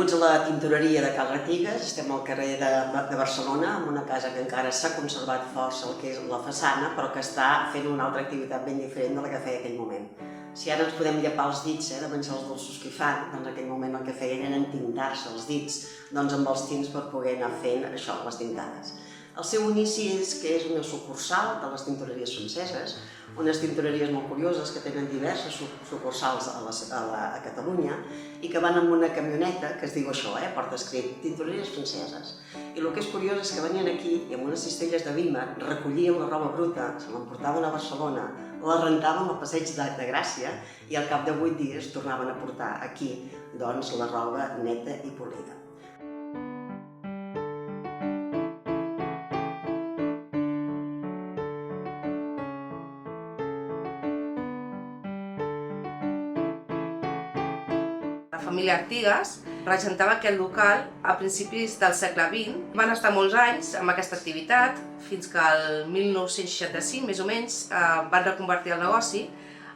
Benvinguts a la tintoreria de Cal Retigues. Estem al carrer de Barcelona, en una casa que encara s'ha conservat força el que és la façana, però que està fent una altra activitat ben diferent de la que feia aquell moment. Si ara ens podem llepar els dits de pensar els dolços que hi fan, doncs en aquell moment el que feien era entintar-se els dits amb els tints per poder anar fent això, les tintades. El seu inici és que és una sucursal de les tintoreries franceses, unes tintoreries molt curioses que tenen diverses sucursals a Catalunya i que van amb una camioneta que es diu això, porta escrit tintoreries franceses. I el que és curiós és que venien aquí i amb unes cistelles de vímer recollien la roba bruta, se l'emportaven a Barcelona, la rentaven al Passeig de Gràcia i al cap de 8 dies tornaven a portar aquí la roba neta i polida. La família Artigas regentava aquest local a principis del segle XX. Van estar molts anys amb aquesta activitat, fins que el 1965, més o menys, van reconvertir el negoci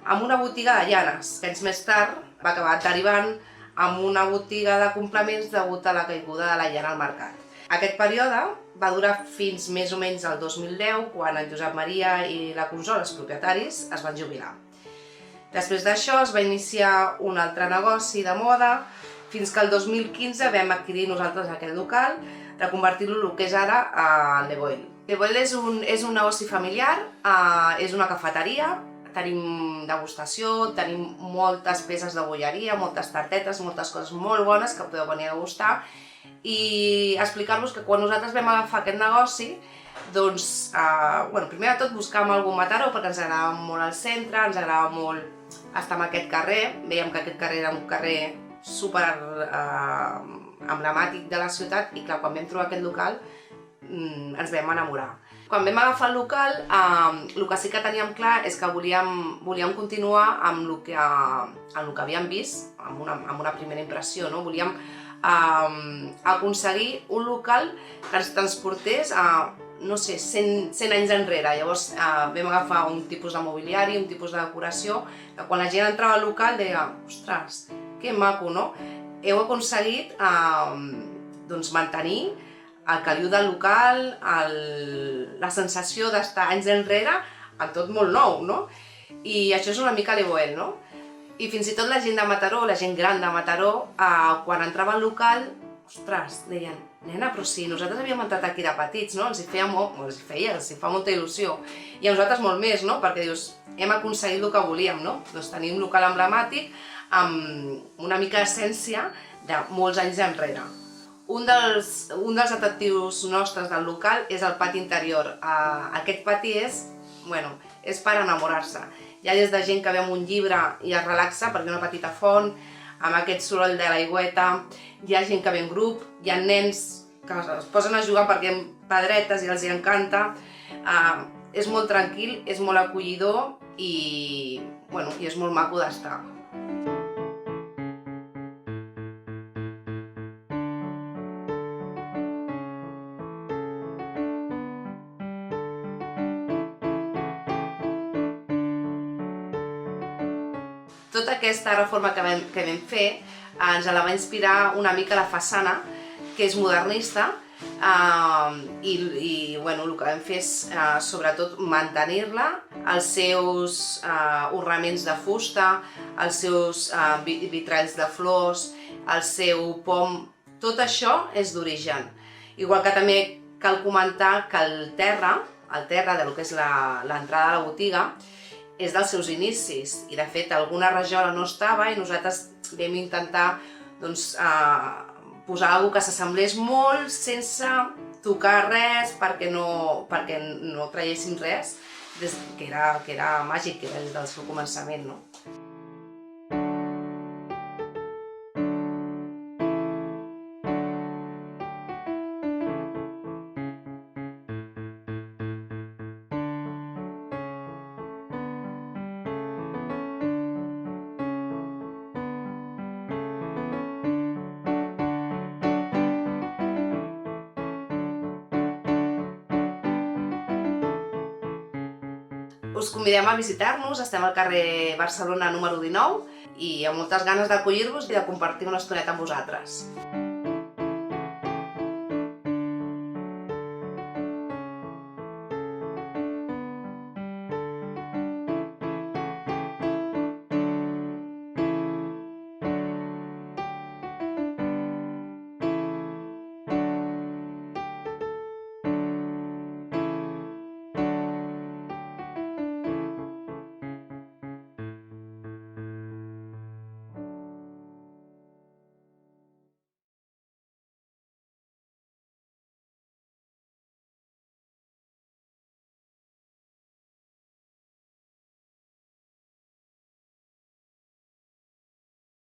en una botiga de llanes, que anys més tard va acabar derivant en una botiga de complements degut a la caiguda de la llana al mercat. Aquest període va durar fins més o menys al 2010, quan en Josep Maria i la Consol, els propietaris, es van jubilar. Després d'això es va iniciar un altre negoci de moda, fins que el 2015 vam adquirir nosaltres aquest local, reconvertir-lo en el que és ara el Le Boil. Le Boil és un negoci familiar, és una cafeteria, tenim degustació, tenim moltes peces de bolleria, moltes tartetes, moltes coses molt bones que podeu venir a degustar, i explicar-vos que quan nosaltres vam agafar aquest negoci, doncs, primer de tot buscàvem algun Mataró perquè ens agradava molt el centre, ens agradava molt estar en aquest carrer, veiem que aquest carrer era un carrer super emblemàtic de la ciutat i clar, quan vam trobar aquest local ens vam enamorar. Quan vam agafar el local, el que sí que teníem clar és que volíem continuar amb el que havíem vist, amb una primera impressió. Volíem aconseguir un local que ens transportés a, no sé, 100 anys enrere. Llavors vam agafar un tipus de mobiliari, un tipus de decoració, que quan la gent entrava al local deia, ostres, que maco, no? Heu aconseguit mantenir el caliu del local, la sensació d'estar anys enrere, en tot molt nou, no? I això és una mica Le Boil, no? I fins i tot la gent de Mataró, la gent gran de Mataró, quan entrava al local, ostres, deien, nena, però si nosaltres havíem entrat aquí de petits, no? Els hi fa molta il·lusió. I a nosaltres molt més, no? Perquè dius, hem aconseguit el que volíem, no? Doncs tenim un local emblemàtic amb una mica d'essència de molts anys enrere. Un dels atractius nostres del local és el pati interior. Aquest pati és per enamorar-se. Hi ha des de gent que ve amb un llibre i es relaxa perquè hi ha una petita font, amb aquest soroll de l'aigüeta, hi ha gent que ve en grup, hi ha nens que es posen a jugar perquè hi ha pedretes i els hi encanta. És molt tranquil, és molt acollidor i és molt maco d'estar. Tota aquesta reforma que vam fer ens la va inspirar una mica la façana, que és modernista, i el que vam fer és sobretot mantenir-la, els seus ornaments de fusta, els seus vitralls de flors, el seu pom, tot això és d'origen. Igual que també cal comentar que el terra del que és l'entrada a la botiga, és dels seus inicis, i de fet alguna rajola no estava i nosaltres vam intentar posar alguna cosa que s'assemblés molt sense tocar res perquè no traiéssim res, que era màgic, que era des del seu començament. Us convidem a visitar-nos, estem al carrer Barcelona número 19 i amb moltes ganes d'acollir-vos i de compartir una estoneta amb vosaltres.